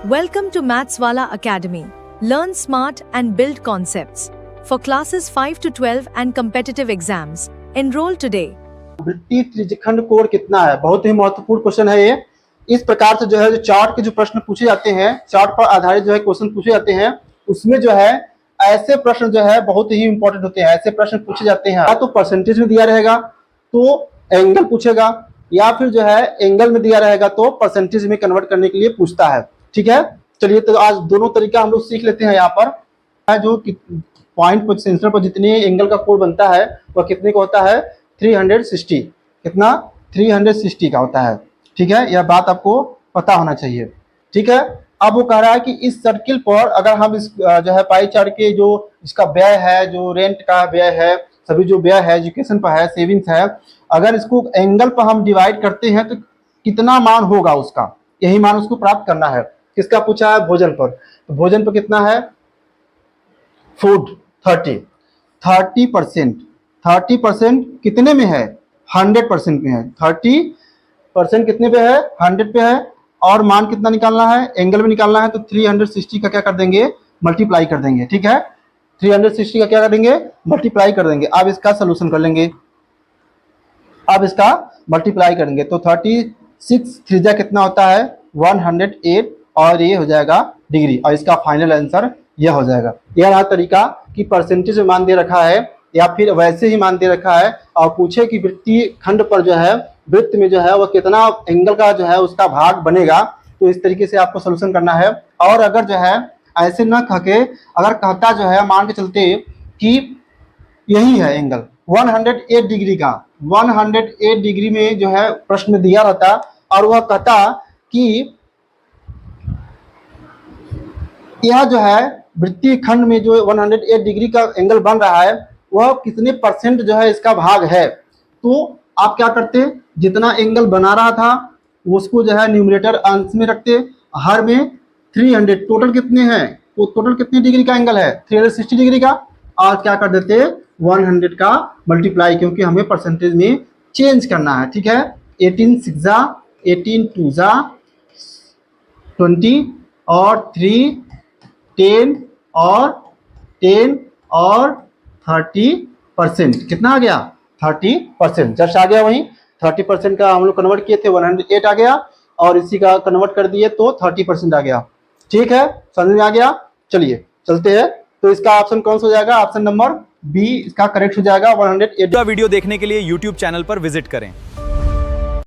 Welcome to Mathswala Academy. Learn smart and build concepts. For classes 5 to 12 and competitive exams, enroll today. वृत्तीय त्रिज्यखंड कोण कितना है? बहुत ही महत्वपूर्ण क्वेश्चन है ये। इस प्रकार से जो है जो चार्ट के जो प्रश्न पूछे जाते हैं, चार्ट पर आधारित जो है क्वेश्चन पूछे जाते हैं, उसमें जो है ऐसे प्रश्न जो है बहुत ही इंपॉर्टेंट होते हैं। ऐसे प्रश्न पूछे जाते हैं, या तो परसेंटेज में दिया रहेगा तो एंगल पूछेगा, या फिर जो है एंगल में दिया रहेगा तो परसेंटेज में कन्वर्ट करने के लिए पूछता है। ठीक है, चलिए तो आज दोनों तरीका हम लोग सीख लेते हैं। यहाँ पर जो पॉइंट पर सेंसर पर जितने एंगल का कोण बनता है वह कितने का होता है? 360। कितना? 360 का होता है। ठीक है, यह बात आपको पता होना चाहिए। ठीक है, अब वो कह रहा है कि इस सर्किल पर अगर हम इस जो है पाई चार्ट के जो इसका व्यय है, जो रेंट का व्यय है, सभी जो व्यय है, एजुकेशन पर है, सेविंग्स है, अगर इसको एंगल पर हम डिवाइड करते हैं तो कितना मान होगा उसका, यही मान उसको प्राप्त करना है। किसका पूछा है? भोजन पर। तो भोजन पर कितना है? फूड 30%। 30% कितने में है? 100% में है। 30% कितने पे है? 100 पे है। और मान कितना निकालना है? एंगल में निकालना है। तो 360 का क्या कर देंगे? मल्टीप्लाई कर देंगे। ठीक है, 360 का क्या कर देंगे? मल्टीप्लाई कर देंगे। अब इसका सोल्यूशन कर लेंगे। अब इसका मल्टीप्लाई करेंगे तो 36 त्रिज्या कितना होता है? 108, और ये हो जाएगा डिग्री, और इसका फाइनल आंसर यह हो जाएगा। यह रहा तरीका कि परसेंटेज में मान दे रखा है या फिर वैसे ही मान दे रखा है और पूछे कि वृत्तीय खंड पर जो है वृत्त में जो है वह कितना एंगल का जो है उसका भाग बनेगा, तो इस तरीके से आपको सोल्यूशन करना है। और अगर जो है ऐसे न कह के अगर कहता जो है मान के चलते कि यही है एंगल 108 डिग्री का, 108 डिग्री में जो है प्रश्न में दिया रहता और वह कहता कि यह जो है वृत्तीय खंड में जो 108 डिग्री का एंगल बन रहा है वह कितने परसेंट जो है इसका भाग है, तो आप क्या करते? जितना एंगल बना रहा था उसको जो है न्यूमरेटर अंश में रखते, हर में 300, टोटल कितने हैं? तो टोटल कितने डिग्री का एंगल है? 360 डिग्री का, और क्या कर देते? 100 का मल्टीप्लाई, क्योंकि हमें परसेंटेज में चेंज करना है। ठीक है, 18 6 जा 18 2 जा 20 और 3 10 और 10 और 30%। कितना आ गया? 30%। जस्ट आ गया। वहीं 30% का हम लोग कन्वर्ट किए थे, 108 आ गया, और इसी का कन्वर्ट कर दिए तो 30% आ गया। ठीक है, समझ में आ गया? चलिए चलते हैं। तो इसका ऑप्शन कौन सा हो जाएगा? ऑप्शन नंबर बी इसका करेक्ट हो जाएगा। 108। वीडियो देखने के लिए YouTube चैनल पर विजिट करें।